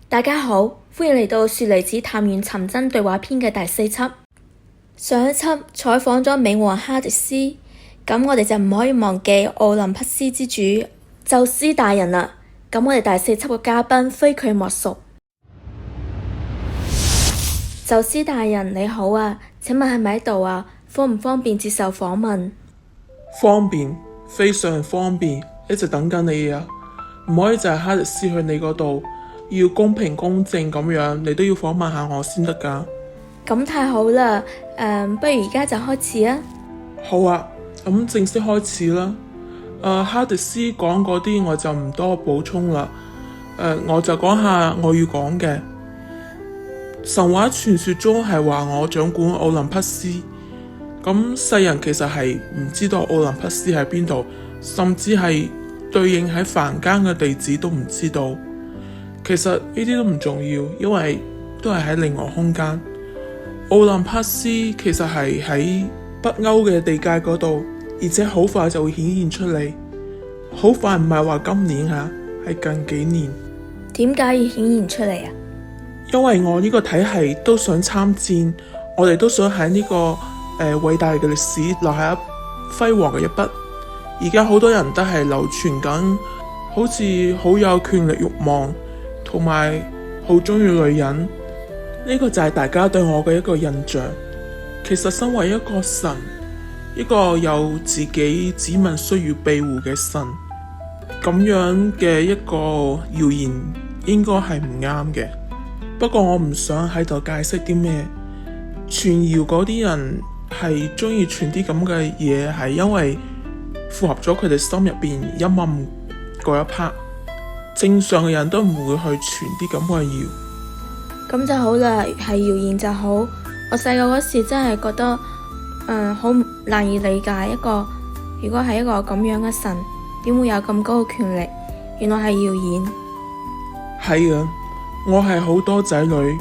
大家好，歡迎嚟到雪梨子探員尋真對話篇嘅第4輯。上一輯採訪咗美王哈迪斯，咁我哋就唔可以忘記奧林匹斯之主宙斯大人啦。咁我哋第4輯嘅嘉賓非佢莫屬。宙斯大人你好啊，請問係咪喺度啊？方唔方便接受訪問？方便，非常方便，一直等緊你啊！唔可以就係哈迪斯去你嗰度，要公平公正咁樣，你都要訪問下我先得㗎。咁太好啦，不如而家就開始啊！好啊，咁正式開始啦。哈迪斯講嗰啲我就唔多補充啦。我就講下我要講嘅。神話傳說中係話我掌管奧林匹斯，咁世人其實係唔知道奧林匹斯喺邊度，甚至係對應喺凡間嘅地址都唔知道。其實呢啲都唔重要，因為都係喺另外空間。奧林匹斯其實係喺北歐嘅地界嗰度，而且好快就會顯現出嚟。好快唔係話今年吓，係近幾年。點解要顯現出嚟啊？因為我呢個體系都想參戰，我哋都想喺呢個偉大嘅歷史留下一輝煌嘅一筆。而家好多人都係流傳緊，好似好有權力慾望，同埋好中意女人。呢個就係大家對我嘅一個印象。其實身為一個神，一個有自己子民需要庇護嘅神，咁樣嘅一個謠言應該係唔啱嘅。不過我唔想喺度解釋啲咩。傳謠嗰啲人係中意傳啲咁嘅嘢，係因為符合咗佢哋心入邊陰暗嗰一 part。正常嘅人都唔會去傳啲咁嘅謠。咁就好啦，係謠言就好。我細個嗰時真係覺得好難以理解，如果係一個咁樣嘅神，點會有咁高嘅權力？原來係謠言。係啊，我係好多仔女，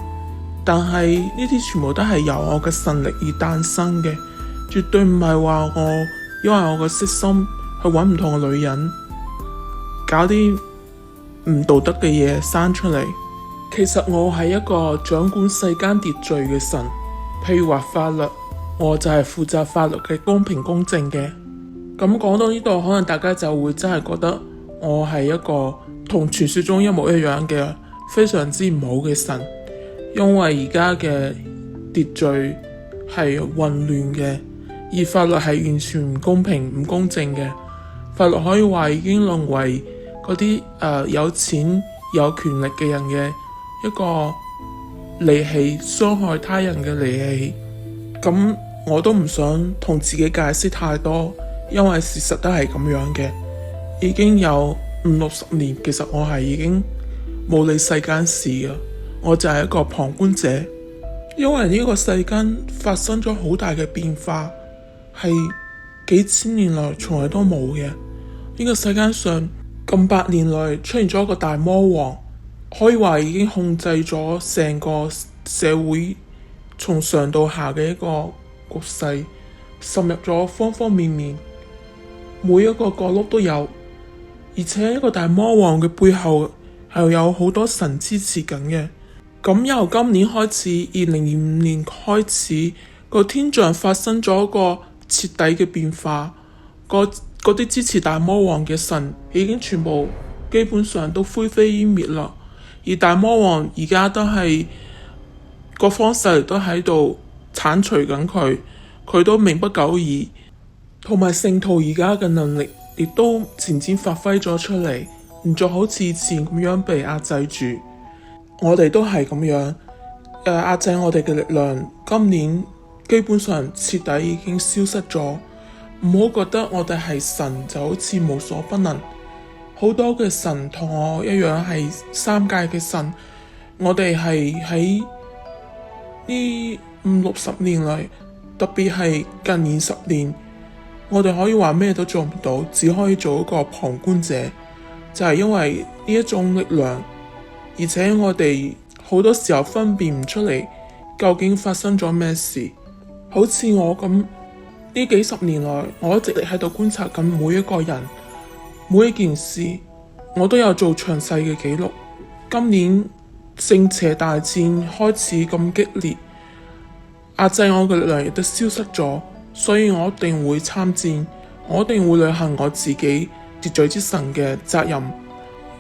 但係呢啲全部都係由我嘅神力而誕生嘅，絕對唔係話我因為我嘅色心去揾唔同嘅女人，搞啲唔道德嘅嘢生出嚟。其實我係一個掌管世間秩序嘅神，譬如話法律，我就係負責法律嘅公平公正嘅。咁講到呢度，可能大家就會真係覺得我係一個同傳說中一模一樣嘅非常之唔好嘅神，因為而家嘅秩序係混亂嘅，而法律係完全唔公平唔公正嘅。法律可以話已經淪為嗰啲有錢有權力嘅人嘅一個利器，傷害他人嘅利器。咁我都唔想同自己解釋太多，因為事實都係咁樣嘅。已經有50-60年，其實我係已經冇理世間事嘅，我就係一個旁觀者。因為呢個世間發生咗好大嘅變化，係幾千年來從來都冇嘅。呢個世間上近百年來出現咗一個大魔王，可以話已經控制咗成個社會從上到下嘅一個局勢，滲入咗方方面面，每一個角落都有。而且一個大魔王嘅背後係有好多神支持緊嘅。咁由今年開始，2025年開始，個天象發生咗一個徹底嘅變化。嗰啲支持大魔王嘅神已經全部基本上都灰飛煙滅啦。而大魔王而家都係各方勢力都喺度剷除緊佢，佢都命不久矣。同埋聖徒而家嘅能力亦都漸漸發揮咗出嚟，唔再好似以前咁樣被壓制住。我哋都係咁樣壓制我哋嘅力量，今年基本上徹底已經消失咗。唔好覺得我哋係神就好似無所不能。好多嘅神同我一樣係三界嘅神，我哋係喺呢50-60年嚟，特別係近20年，我哋可以話咩都做唔到，只可以做一個旁觀者。就係因為呢一種力量，而且我哋好多時候分辨唔出嚟究竟發生咗咩事。好似我咁，呢幾十年來，我一直喺度觀察緊每一個人，每一件事，我都有做詳細嘅記錄。今年正邪大戰開始咁激烈，壓制我嘅力量亦都消失咗，所以我一定會參戰，我一定會履行我自己秩序之神嘅責任，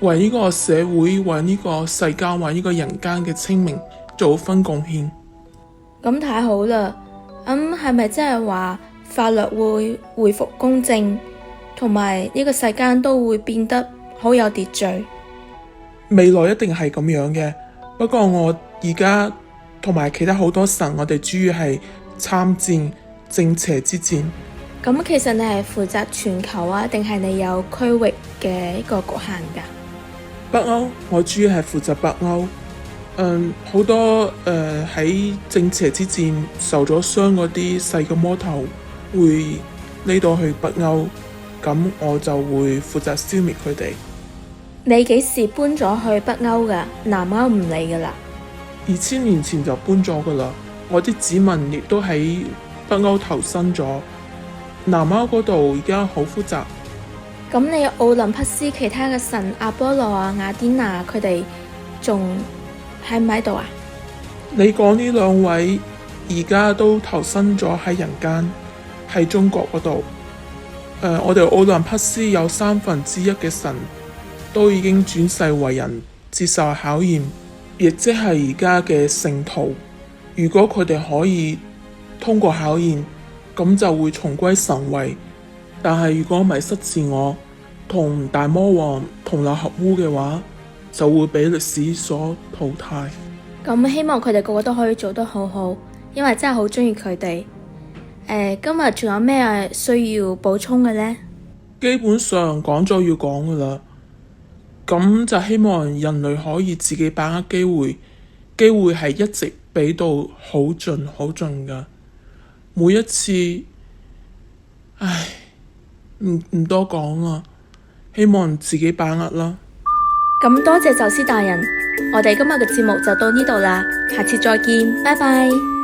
為呢個社會、為呢個世間、為呢個人間嘅清明做分貢獻。咁太好啦！咁係咪即係話法律會恢復公正，同埋呢個世間都會變得好有秩序？未來一定係咁樣嘅，不過我而家同埋其他好多神，我哋主要係參戰正邪之戰。咁其實你係負責全球啊，定係你有區域嘅一個局限㗎？北歐，我主要係負責北歐。好多喺正邪之戰受咗傷嗰啲細嘅魔頭會嚟到去北歐，咁我就會負責消滅佢哋。你幾時搬咗去北歐㗎？南歐唔理㗎啦。2000年前就搬咗㗎啦，我啲子民亦都喺北歐投身咗。南歐嗰度而家好複雜。咁你奧林匹斯其他嘅神阿波羅啊、雅典娜佢哋仲喺唔喺度啊？你講呢兩位而家都投身咗喺人間，喺中國嗰度。我哋奧林匹斯有1/3嘅神都已經轉世為人，接受考驗，亦即係而家嘅聖徒。如果佢哋可以通過考驗，咁就會重歸神位。但係如果迷失自我，同大魔王同流合污嘅話，就會俾歷史所淘汰。咁希望佢哋個個都可以做得好好，因為真係好鍾意佢哋。今日仲有咩需要補充嘅呢？基本上講咗要講噶啦，咁就希望人類可以自己把握機會，機會係一直俾到好盡好盡噶。每一次，唔多講啦，希望自己把握啦。咁多謝宙斯大人，我哋今日嘅節目就到呢度啦，下次再見，拜拜。